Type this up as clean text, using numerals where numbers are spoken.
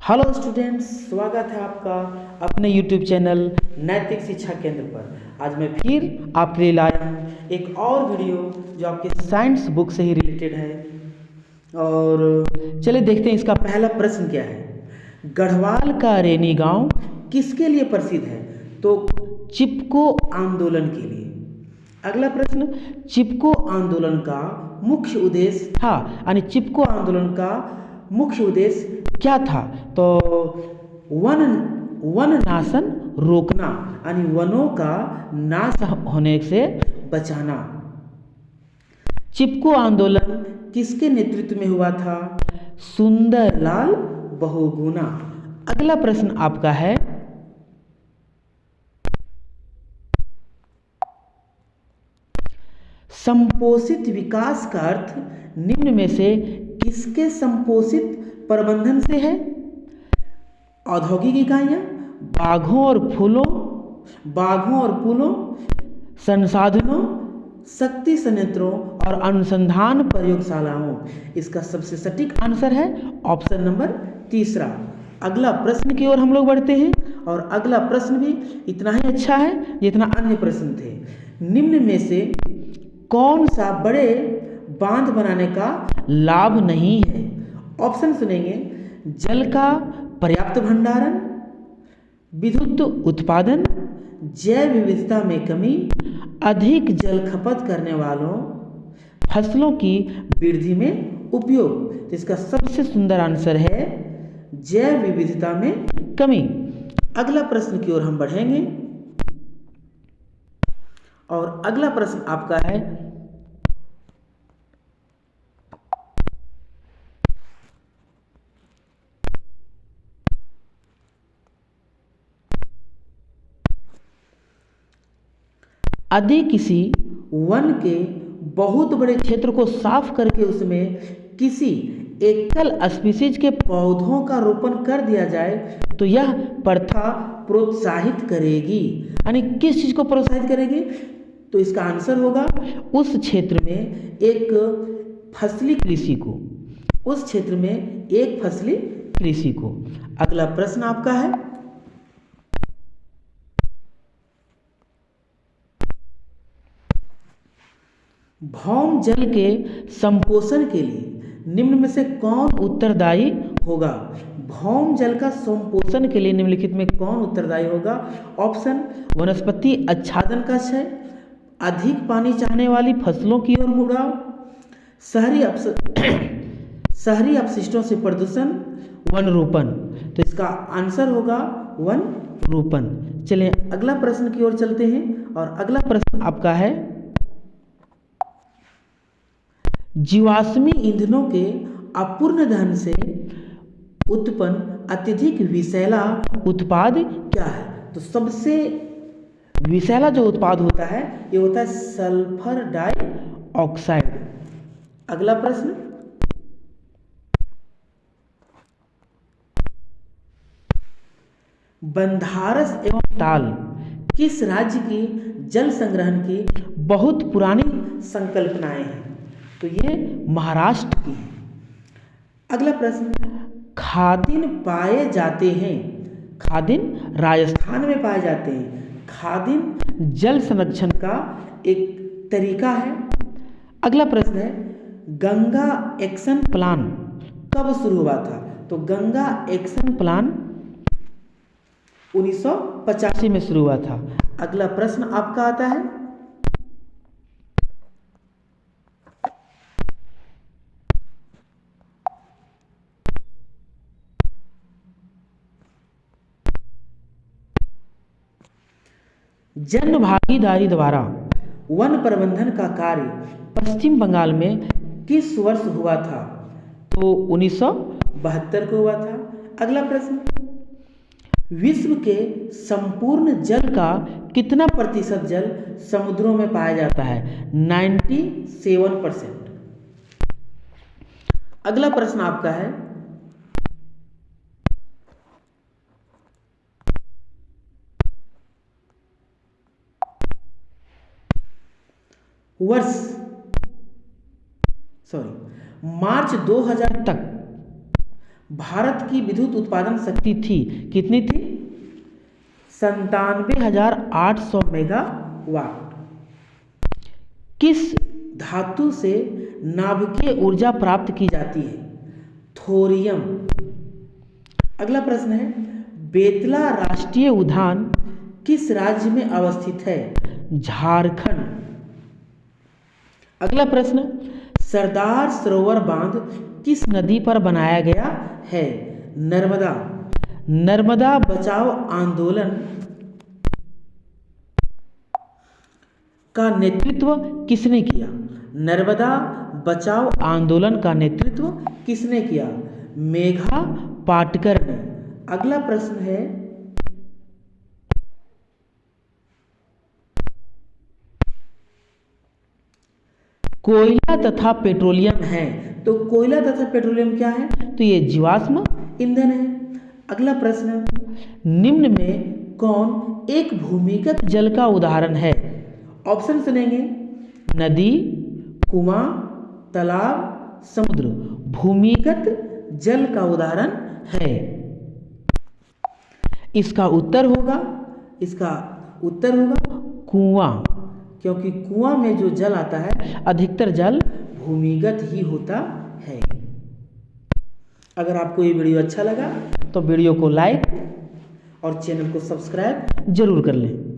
Hello students, स्वागत है आपका अपने यूट्यूब चैनल नैतिक शिक्षा केंद्र पर। आज मैं फिर आपके लिए लाया हूँ एक और वीडियो जो आपके साइंस बुक से ही रिलेटेड है। और चलिए देखते हैं इसका पहला प्रश्न क्या है। गढ़वाल का रैनी गांव किसके लिए प्रसिद्ध है? तो चिपको आंदोलन के लिए। अगला प्रश्न, चिपको आंदोलन का मुख्य उद्देश्य था, यानी चिपको आंदोलन का मुख्य उद्देश्य क्या था? तो वन नाशन रोकना, यानी वनों का नाश होने से बचाना। चिपको आंदोलन किसके नेतृत्व में हुआ था? सुंदरलाल बहुगुणा। अगला प्रश्न आपका है, संपोषित विकास का अर्थ निम्न में से किसके संपोषित प्रबंधन से है? औद्योगिक इकाइयां, बाघों और पुलों, संसाधनों, शक्ति संयंत्रों और अनुसंधान प्रयोगशालाओं। इसका सबसे सटीक आंसर है ऑप्शन नंबर तीसरा। अगला प्रश्न की ओर हम लोग बढ़ते हैं, और अगला प्रश्न भी इतना ही अच्छा है जितना अन्य प्रश्न थे। निम्न में से कौन सा बड़े बांध बनाने का लाभ नहीं है? ऑप्शन सुनेंगे, जल का पर्याप्त भंडारण, विद्युत उत्पादन, जैव विविधता में कमी, अधिक जल खपत करने वालों फसलों की वृद्धि में उपयोग। तो इसका सबसे सुंदर आंसर है जैव विविधता में कमी। अगला प्रश्न की ओर हम बढ़ेंगे, और अगला प्रश्न आपका है, यदि किसी वन के बहुत बड़े क्षेत्र को साफ करके उसमें किसी एकल स्पीशीज के पौधों का रोपण कर दिया जाए तो यह प्रथा प्रोत्साहित करेगी, यानी किस चीज को प्रोत्साहित करेगी? तो इसका आंसर होगा उस क्षेत्र में एक फसली कृषि को, उस क्षेत्र में एक फसली कृषि को। अगला प्रश्न आपका है, भौम जल के संपोषण के लिए निम्न में से कौन उत्तरदायी होगा? भौम जल का संपोषण के लिए निम्नलिखित में कौन उत्तरदायी होगा? ऑप्शन, वनस्पति आच्छादन का क्षय, अधिक पानी चाहने वाली फसलों की ओर मुड़ाव, शहरी अपशिष्टों से प्रदूषण, वन रोपण। तो इसका आंसर होगा वन रोपण। चलिए अगला प्रश्न की ओर चलते हैं, और अगला प्रश्न आपका है, जीवाश्मी ईंधनों के अपूर्ण दहन से उत्पन्न अत्यधिक विषैला उत्पाद क्या है? तो सबसे विषैला जो उत्पाद होता है ये होता है सल्फर डाइऑक्साइड। अगला प्रश्न, बंधारस एवं ताल किस राज्य की जल संग्रहण की बहुत पुरानी संकल्पनाएं हैं? तो ये महाराष्ट्र की है। अगला प्रश्न, खादिन पाए जाते हैं, खादिन राजस्थान में पाए जाते हैं। खादिन जल संरक्षण का एक तरीका है। अगला प्रश्न है, गंगा एक्शन प्लान कब शुरू हुआ था? तो गंगा एक्शन प्लान 1985 में शुरू हुआ था। अगला प्रश्न आपका आता है, जन भागीदारी द्वारा वन प्रबंधन का कार्य पश्चिम बंगाल में किस वर्ष हुआ था? तो 1972 को हुआ था। अगला प्रश्न, विश्व के संपूर्ण जल का कितना प्रतिशत जल समुद्रों में पाया जाता है? 97%। अगला प्रश्न आपका है, मार्च 2000 तक भारत की विद्युत उत्पादन शक्ति थी, कितनी थी? 97,800 मेगावाट। किस धातु से नाभिकीय ऊर्जा प्राप्त की जाती है? थोरियम। अगला प्रश्न है, बेतला राष्ट्रीय उद्यान किस राज्य में अवस्थित है? झारखंड। अगला प्रश्न, सरदार सरोवर बांध किस नदी पर बनाया गया है? नर्मदा। नर्मदा बचाओ आंदोलन का नेतृत्व किसने किया? नर्मदा बचाओ आंदोलन का नेतृत्व किसने किया? मेघा पाटकर ने। अगला प्रश्न है, कोयला तथा पेट्रोलियम है, तो कोयला तथा पेट्रोलियम क्या है? तो ये जीवाश्म ईंधन है। अगला प्रश्न, निम्न में कौन एक भूमिगत जल का उदाहरण है? ऑप्शन सुनेंगे, नदी, कुआं, तालाब, समुद्र। भूमिगत जल का उदाहरण है। इसका उत्तर होगा कुआं, क्योंकि कुआं में जो जल आता है अधिकतर जल भूमिगत ही होता है। अगर आपको ये वीडियो अच्छा लगा तो वीडियो को लाइक और चैनल को सब्सक्राइब जरूर कर लें।